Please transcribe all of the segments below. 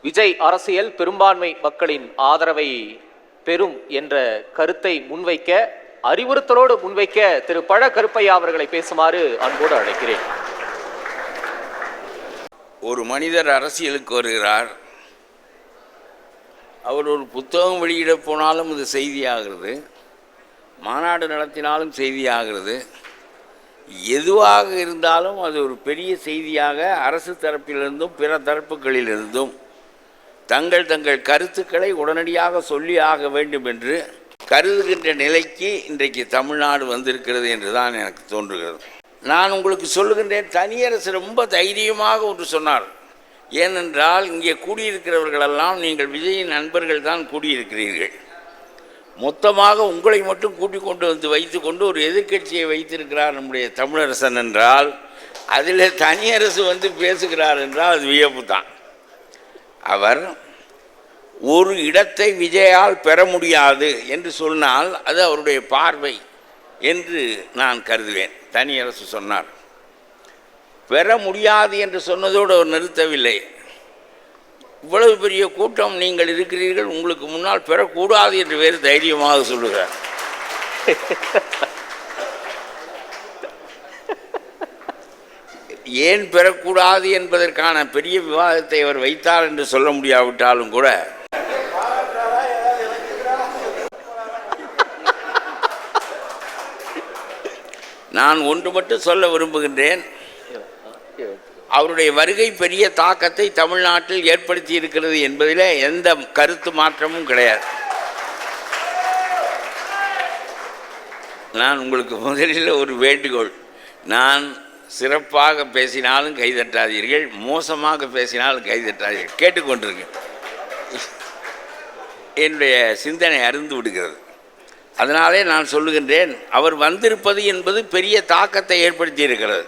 விஜய் அரசியல் பெரும்பான்மை மக்களின் ஆதரவை பெறும் என்ற கருத்தை முன்வைக்க, அறிவுறுத்தலோடு முன்வைக்க திரு பழ கருப்பையா அவர்களை பேசுமாறு அன்போடு அழைக்கிறேன். ஒரு மனிதர் அரசியலுக்கு வருகிறார். அவர் ஒரு புத்தகம் வெளியிட போனாலும் அது செய்தியாகிறது, மாநாடு நடத்தினாலும் செய்தியாகிறது. எதுவாக இருந்தாலும் அது ஒரு பெரிய செய்தியாக அரசு தரப்பிலிருந்தும் பிற தரப்புகளிலிருந்தும் தங்கள் கருத்துக்களை உடனடியாக சொல்லி ஆக வேண்டும் என்று கருதுகின்ற நிலைக்கு இன்றைக்கு தமிழ்நாடு வந்திருக்கிறது என்று தான் எனக்கு தோன்றுகிறது. நான் உங்களுக்கு சொல்லுகின்றேன், தனியரசு ரொம்ப தைரியமாக ஒன்று சொன்னார். ஏனென்றால் இங்கே கூடியிருக்கிறவர்களெல்லாம் நீங்கள் விஜயின் நண்பர்கள் தான் கூடியிருக்கிறீர்கள். மொத்தமாக உங்களை மட்டும் கூட்டிக் கொண்டு வந்து வைத்து கொண்டு ஒரு எதிர்க்கட்சியை வைத்திருக்கிறார் நம்முடைய தமிழரசன் என்றால், அதில் தனியரசு வந்து பேசுகிறார் என்றால் அது வியப்பு தான். அவர் ஒரு இடத்தை விஜயால் பெற முடியாது என்று சொன்னால் அது அவருடைய பார்வை என்று நான் கருதுவேன். தனியரசு சொன்னார். பெற முடியாது என்று சொன்னதோடு அவர் நிறுத்தவில்லை. இவ்வளவு பெரிய கூட்டம் நீங்கள் இருக்கிறீர்கள், உங்களுக்கு முன்னால் பெறக்கூடாது என்று வேறு தைரியமாக சொல்லுகிறார். ஏன் பெறக்கூடாது என்பதற்கான பெரிய விவாதத்தை அவர் வைத்தார் என்று சொல்ல முடியாவிட்டாலும் கூட, நான் ஒன்று மட்டும் சொல்ல விரும்புகின்றேன். அவருடைய வருகை பெரிய தாக்கத்தை தமிழ்நாட்டில் ஏற்படுத்தி இருக்கிறது என்பதில் எந்த கருத்து மாற்றமும் கிடையாது. நான் உங்களுக்கு முதலில் ஒரு வேண்டுகோள், நான் சிறப்பாக பேசினாலும் கைதட்டாதீர்கள், மோசமாக பேசினாலும் கைதட்டாதீர்கள், கேட்டுக்கொண்டிருக்கேன். என்னுடைய சிந்தனை அருந்து விடுகிறது. அதனாலே நான் சொல்லுகின்றேன், அவர் வந்திருப்பது என்பது பெரிய தாக்கத்தை ஏற்படுத்தி இருக்கிறது.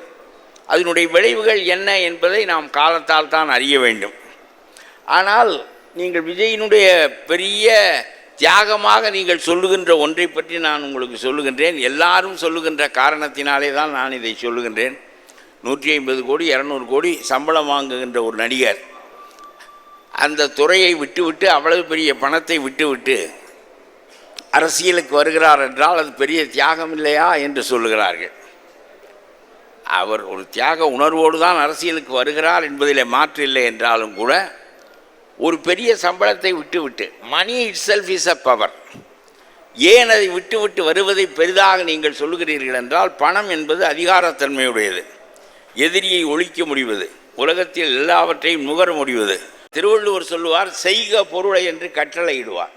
அதனுடைய விளைவுகள் என்ன என்பதை நாம் காலத்தால் தான் அறிய வேண்டும். ஆனால் நீங்கள் விஜயினுடைய பெரிய தியாகமாக நீங்கள் சொல்லுகின்ற ஒன்றை பற்றி நான் உங்களுக்கு சொல்லுகின்றேன். எல்லாரும் சொல்லுகின்ற காரணத்தினாலே தான் நான் இதை சொல்லுகின்றேன். 150 கோடி 200 கோடி சம்பளம் வாங்குகின்ற ஒரு நடிகர் அந்த துறையை விட்டுவிட்டு, அவ்வளவு பெரிய பணத்தை விட்டுவிட்டு அரசியலுக்கு வருகிறார் என்றால் அது பெரிய தியாகம் இல்லையா என்று சொல்லுகிறார்கள். அவர் ஒரு தியாக உணர்வோடு தான் அரசியலுக்கு வருகிறார் என்பதில் மாற்று இல்லை என்றாலும் கூட, ஒரு பெரிய சம்பளத்தை விட்டுவிட்டு, money itself is a power, ஏன் அதை விட்டுவிட்டு வருவதை பெரிதாக நீங்கள் சொல்லுகிறீர்கள் என்றால், பணம் என்பது அதிகாரத்தன்மையுடையது, எதிரியை ஒழிக்க முடிவது, உலகத்தில் எல்லாவற்றையும் நுகர முடிவது. திருவள்ளுவர் சொல்லுவார், செய்க பொருளை என்று கட்டளையிடுவார்.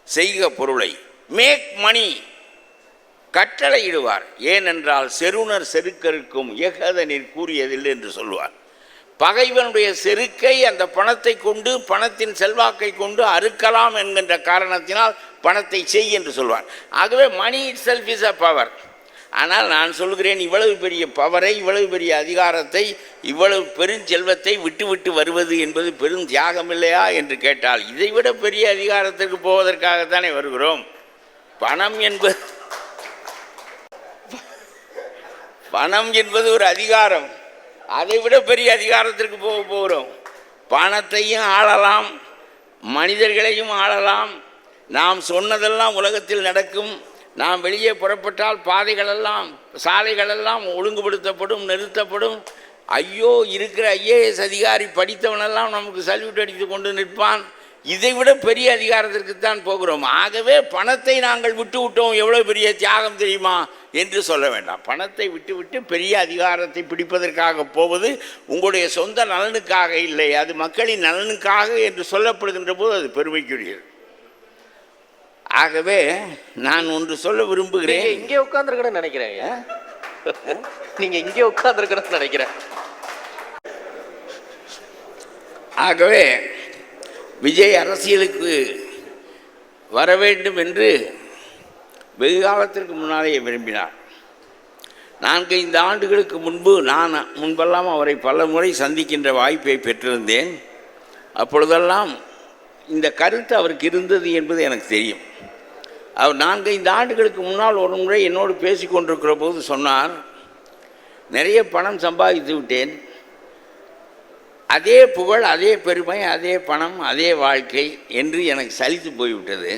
செய்க பொருளை, மேக் மணி, கட்டளையிடுவார். ஏனென்றால் செருணர் செருக்கருக்கும் எகதனில் கூறியதில்லை என்று சொல்லுவார். பகைவனுடைய செருக்கை அந்த பணத்தை கொண்டு, பணத்தின் செல்வாக்கை கொண்டு அறுக்கலாம் என்கின்ற காரணத்தினால் பணத்தை செய் என்று சொல்வார். ஆகவே money itself is a power. ஆனால் நான் சொல்கிறேன், இவ்வளவு பெரிய பவரை, இவ்வளவு பெரிய அதிகாரத்தை, இவ்வளவு பெருஞ்செல்வத்தை விட்டு வருவது என்பது பெரும் தியாகம் இல்லையா என்று கேட்டால், இதைவிட பெரிய அதிகாரத்திற்கு போவதற்காகத்தானே வருகிறோம். பணம் என்பது ஒரு அதிகாரம், அதைவிட பெரிய அதிகாரத்திற்கு போகிறோம். பணத்தையும் ஆளலாம், மனிதர்களையும் ஆளலாம். நாம் சொன்னதெல்லாம் உலகத்தில் நடக்கும். நாம் வெளியே புறப்பட்டால் பாதைகளெல்லாம், சாலைகளெல்லாம் ஒழுங்குபடுத்தப்படும், நிறுத்தப்படும். ஐயோ, இருக்கிற ஐஏஎஸ் அதிகாரி படித்தவனெல்லாம் நமக்கு சல்யூட் அடித்து கொண்டு நிற்பான். இதைவிட பெரிய அதிகாரத்திற்குத்தான் போகிறோம். ஆகவே பணத்தை நாங்கள் விட்டுவிட்டோம், எவ்வளோ பெரிய தியாகம் தெரியுமா என்று சொல்ல வேண்டாம். பணத்தை விட்டுவிட்டு பெரிய அதிகாரத்தை பிடிப்பதற்காக போவது உங்களுடைய சொந்த நலனுக்காக இல்லை, அது மக்களின் நலனுக்காக என்று சொல்லப்படுகின்ற போது அது பெருமைக்குரியது. ஆகவே நான் ஒன்று சொல்ல விரும்புகிறேன். இங்கே உட்கார்ந்துருக்கணும்னு நினைக்கிறேன். நீங்க இங்கே உட்கார்ந்துருக்கணும்னு நினைக்கிறேன். ஆகவே விஜய் அரசியலுக்கு வர வேண்டும் என்று வெகு காலத்திற்கு முன்னாலே விரும்பினார். 4-5 ஆண்டுகளுக்கு முன்பெல்லாம் அவரை பல முறை சந்திக்கின்ற வாய்ப்பை பெற்றிருந்தேன். அப்பொழுதெல்லாம் இந்த கருத்து அவருக்கு இருந்தது என்பது எனக்கு தெரியும். அவர் 4-5 ஆண்டுகளுக்கு முன்னால் ஒரு முறை என்னோடு பேசி கொண்டிருக்கிற போது சொன்னார், நிறைய பணம் சம்பாதித்து விட்டேன், அதே புகழ், அதே பெருமை, அதே பணம், அதே வாழ்க்கை என்று எனக்கு சலித்து போய்விட்டது.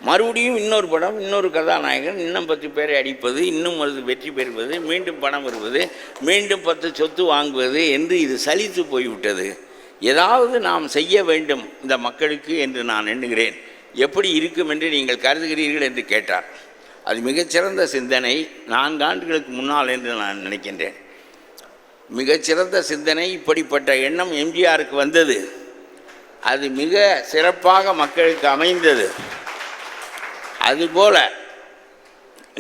மறுபடியும் இன்னொரு படம், இன்னொரு கதாநாயகன், இன்னும் 10 பேரை அடிப்பது, இன்னும் அது வெற்றி பெறுவது, மீண்டும் பணம் வருவது, மீண்டும் 10 சொத்து வாங்குவது என்று இது சலித்து போய்விட்டது. ஏதாவது நாம் செய்ய வேண்டும் இந்த மக்களுக்கு என்று நான் எண்ணுகிறேன். எப்படி இருக்கும் என்று நீங்கள் கருதுகிறீர்கள் என்று கேட்டார். அது மிகச்சிறந்த சிந்தனை. 4 ஆண்டுகளுக்கு முன்னால் என்று நான் நினைக்கின்றேன். மிகச்சிறந்த சிந்தனை. இப்படிப்பட்ட எண்ணம் எம்ஜிஆருக்கு வந்தது. அது மிக சிறப்பாக மக்களுக்கு அமைந்தது. அதுபோல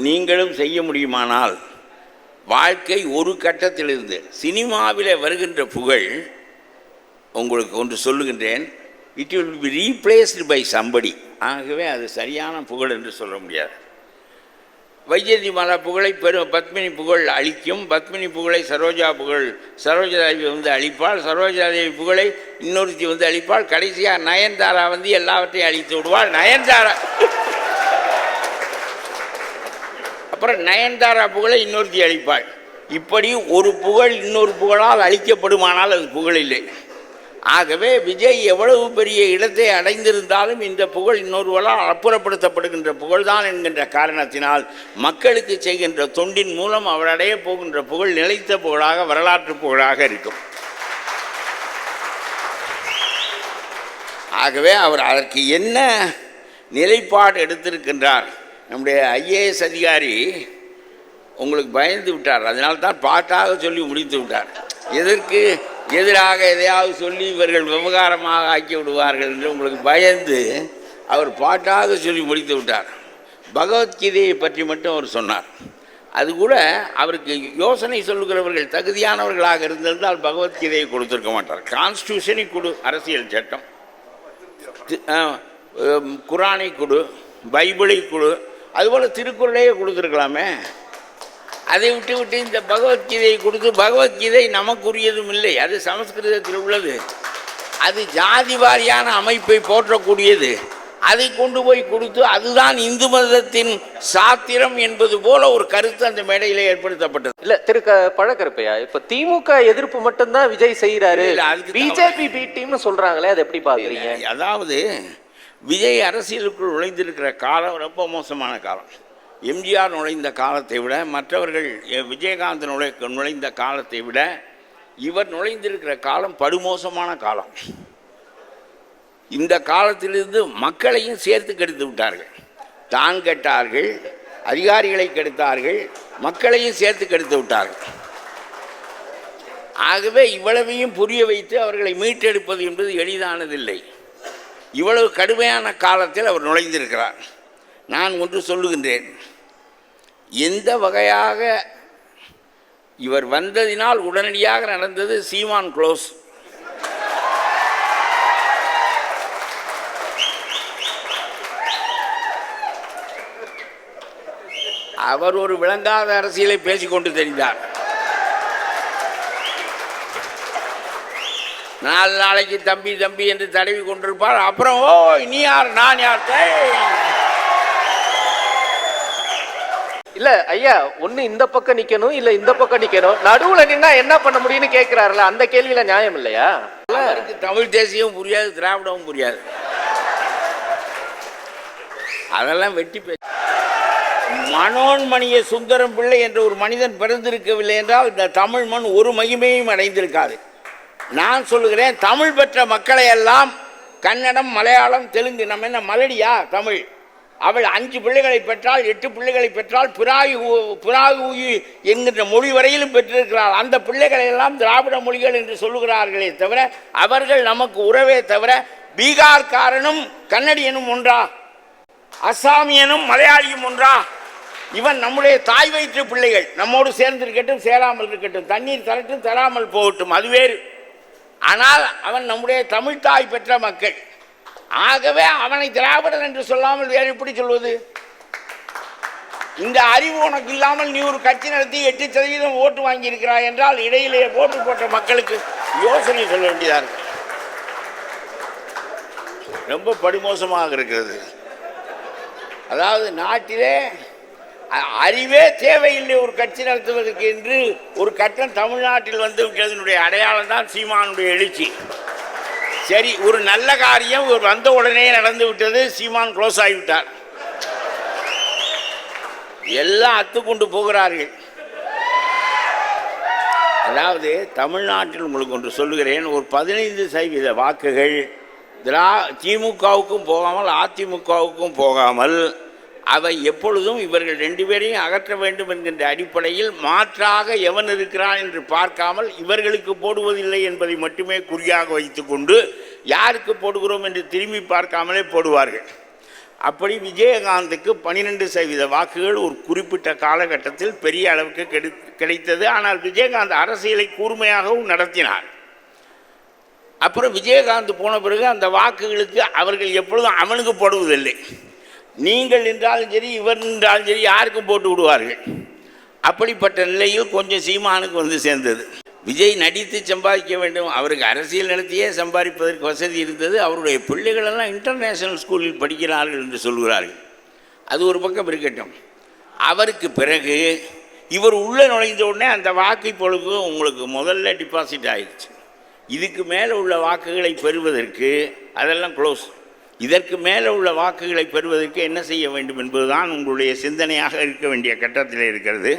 நீங்களும் செய்ய முடியுமானால் வாழ்க்கை ஒரு கட்டத்திலிருந்து சினிமாவில் வருகின்ற புகழ், உங்களுக்கு ஒன்று சொல்லுகின்றேன், it will be replaced by somebody. ஆகவே அது சரியான புகழ் என்று சொல்ல முடியாது. வைஜெயந்திமாலா புகழை பத்மினி புகழ் அளிக்கும். பத்மினி புகழை சரோஜாதேவி அளிப்பாள். சரோஜாதேவி புகழை இன்னொருத்தி அளிப்பாள். கடைசியாக நயன்தாரா எல்லாவற்றையும் அழித்து விடுவாள். அப்புறம் நயன்தாரா புகழை இன்னொருத்தி அளிப்பாள். இப்படி ஒரு புகழ் இன்னொரு புகழால் அளிக்கப்படுமானால் அது புகழ் இல்லை. ஆகவே விஜய் எவ்வளவு பெரிய இடத்தை அடைந்திருந்தாலும் இந்த புகழ் இன்னொருவரால் அப்புறப்படுத்தப்படுகின்ற புகழ்தான் என்கின்ற காரணத்தினால் மக்களுக்கு செய்கின்ற தொண்டின் மூலம் அவர் அடைய போகின்ற புகழ் நிலைத்த புகழாக, வரலாற்று புகழாக இருக்கும். ஆகவே அவர் அதற்கு என்ன நிலைப்பாடு எடுத்திருக்கின்றார். நம்முடைய IAS அதிகாரி உங்களுக்கு பயந்து விட்டார். அதனால்தான் பாட்டாக சொல்லி முடித்து விட்டார். எதற்கு எதிராக எதையாவது சொல்லி இவர்கள் விவகாரமாக ஆக்கி விடுவார்கள் என்று உங்களுக்கு பயந்து அவர் பாட்டாக சொல்லி முடித்து விட்டார். பகவத்கீதையை பற்றி மட்டும் அவர் சொன்னார். அது கூட அவருக்கு யோசனை சொல்லுகிறவர்கள் தகுதியானவர்களாக இருந்திருந்தால் பகவத்கீதையை கொடுத்துருக்க மாட்டார். கான்ஸ்டியூஷனை கொடு, அரசியல் சட்டம், குரானை கொடு, பைபிளை கொடு, அதுபோல் திருக்குறளையே கொடுத்துருக்கலாமே. அதை விட்டு இந்த பகவத்கீதையை கொடுத்து, பகவத்கீதை நமக்குரியதும் இல்லை, அது சமஸ்கிருதத்தில் உள்ளது, அது ஜாதி வாரியான அமைப்பை போற்றக்கூடியது. அதை கொண்டு போய் கொடுத்து அதுதான் இந்து மதத்தின் சாத்திரம் என்பது போல ஒரு கருத்து அந்த மேடையில் ஏற்படுத்தப்பட்டது. இல்ல பழக்கருப்பையா, இப்ப திமுக எதிர்ப்பு மட்டும்தான் விஜய் செய்யறாரு, பிஜேபி பி டீம்னு சொல்றாங்களே, அது எப்படி பாக்குறீங்க? அதாவது விஜய் அரசியலுக்குள் நுழைந்திருக்கிற காலம் ரொம்ப மோசமான காலம். எம்ஜிஆர் நுழைந்த காலத்தை விட, மற்றவர்கள் விஜயகாந்த் நுழைந்த காலத்தை விட இவர் நுழைந்திருக்கிற காலம் படுமோசமான காலம். இந்த காலத்திலிருந்து மக்களையும் சேர்த்து கெடுத்து விட்டார்கள். தான் கெட்டார்கள், அதிகாரிகளை கெடுத்தார்கள், மக்களையும் சேர்த்து கெடுத்து விட்டார்கள். ஆகவே இவ்வளவையும் புரிய வைத்து அவர்களை மீட்டெடுப்பது என்பது எளிதானதில்லை. இவ்வளவு கடுமையான காலத்தில் அவர் நுழைந்திருக்கிறார். நான் ஒன்று சொல்லுகின்றேன், எந்த வகையாக இவர் வந்ததினால் உடனடியாக நடந்தது சீமான் க்ளோஸ். அவர் ஒரு விளங்காத அரசியலை பேசிக்கொண்டு தெரிந்தார். 4 நாளைக்கு தம்பி தம்பி என்று தடவி கொண்டிருப்பார். அப்புறம் ஓ நீ யார் நான் யார். இல்ல ஐயா, ஒண்ணு இந்த பக்கம் நிக்கணும், இல்ல இந்த பக்கம் நிக்கணும், நடுவுல நின்னா என்ன பண்ண முடியும்னு கேட்கிறாருல, அந்த கேள்வியில நியாயம் இல்லையா? அவருக்கு தமிழ் தேசியம் புரியாது, திராவிடமும் புரியாது. அதெல்லாம் வெட்டி பேச. மனோன்மணிய சுந்தரம் பிள்ளை என்ற ஒரு மனிதன் பிறந்திருக்கவில்லை என்றால் இந்த தமிழ் மண் ஒரு மகிமையும் அடைந்திருக்காது. நான் சொல்லுகிறேன், தமிழ் பெற்ற மக்களை எல்லாம் கன்னடம், மலையாளம், தெலுங்கு, நம்ம என்ன மலடியா தமிழ்? அவள் 5 பிள்ளைகளை பெற்றால், 8 பிள்ளைகளை பெற்றால், பிராகு என்கின்ற மொழி வரையிலும் பெற்றிருக்கிறாள். அந்த பிள்ளைகளை எல்லாம் திராவிட மொழிகள் என்று சொல்லுகிறார்களே தவிர அவர்கள் நமக்கு உறவே தவிர பீகார்காரனும் கன்னடியனும் ஒன்றா, அசாமியனும் மலையாளியும் ஒன்றா? இவன் நம்முடைய தாய் வயிற்று பிள்ளைகள், நம்மோடு சேர்ந்திருக்கட்டும் சேராமல் இருக்கட்டும், தண்ணீர் தரட்டும் தராமல் போகட்டும், அது வேறு. ஆனால் அவன் நம்முடைய தமிழ் தாய் பெற்ற மக்கள். ஆகவே அவனை திராவிடன் என்று சொல்லாமல் வேறு எப்படி சொல்வது? இந்த அறிவு உனக்கு இல்லாமல் நீ ஒரு கட்சி நடத்தி 8% ஓட்டு வாங்கி இருக்கிறாய் என்றால் இடையிலேயே ஓட்டு போட்ட மக்களுக்கு யோசனை சொல்ல வேண்டியதாக இருக்கு. ரொம்ப படுமோசமாக இருக்கிறது. அதாவது நாட்டிலே அறிவே தேவையில்லை ஒரு கட்சி நடத்துவதற்கு என்று ஒரு கட்டம் தமிழ்நாட்டில் வந்து விட்டதனுடைய அடையாளம் தான் சீமானுடைய எழுச்சி. சரி, ஒரு நல்ல காரியம் ஒரு வந்த உடனே நடந்து விட்டது, சீமான் க்ளோஸ் ஆகிவிட்டார், எல்லாம் அத்துக்கொண்டு போகிறார்கள். அதாவது தமிழ்நாட்டில் உங்களுக்கு ஒன்று சொல்லுகிறேன், ஒரு 15% வாக்குகள் திமுகவுக்கும் போகாமல் அதிமுகவுக்கும் போகாமல் அவை எப்பொழுதும் இவர்கள் 2 பேரையும் அகற்ற வேண்டும் என்கின்ற அடிப்படையில் மாற்றாக எவன் இருக்கிறான் என்று பார்க்காமல் இவர்களுக்கு போடுவதில்லை என்பதை மட்டுமே குறியாக வைத்துக்கொண்டு யாருக்கு போடுகிறோம் என்று திரும்பி பார்க்காமலே போடுவார்கள். அப்படி விஜயகாந்துக்கு 12% வாக்குகள் ஒரு குறிப்பிட்ட காலகட்டத்தில் பெரிய அளவுக்கு கிடைத்தது. ஆனால் விஜயகாந்த் அரசியலை கூர்மையாகவும் நடத்தினார். அப்புறம் விஜயகாந்த் போன பிறகு அந்த வாக்குகளுக்கு அவர்கள் எப்பொழுதும் அவனுக்கு போடுவதில்லை, நீங்கள் என்றாலும் சரி இவர் என்றாலும் சரி யாருக்கும் போட்டு விடுவார்கள். அப்படிப்பட்ட நிலையில் கொஞ்சம் சீமானுக்கு வந்து சேர்ந்தது. விஜய் நடித்து சம்பாதிக்க வேண்டும், அவருக்கு அரசியல் நடத்தியே சம்பாதிப்பதற்கு வசதி இருந்தது. அவருடைய பிள்ளைகளெல்லாம் இன்டர்நேஷ்னல் ஸ்கூலில் படிக்கிறார்கள் என்று சொல்கிறார்கள். அது ஒரு பக்கம் இருக்கட்டும். அவருக்கு பிறகு இவர் உள்ளே நுழைந்த உடனே அந்த வாக்கு பொழுது உங்களுக்கு முதல்ல டிபாசிட் ஆயிடுச்சு. இதுக்கு மேலே உள்ள வாக்குகளை பெறுவதற்கு அதெல்லாம் க்ளோஸ். இதற்கு மேலே உள்ள வாக்குகளை பெறுவதற்கு என்ன செய்ய வேண்டும் என்பதுதான் உங்களுடைய சிந்தனையாக இருக்க வேண்டிய கட்டத்தில் இருக்கிறது.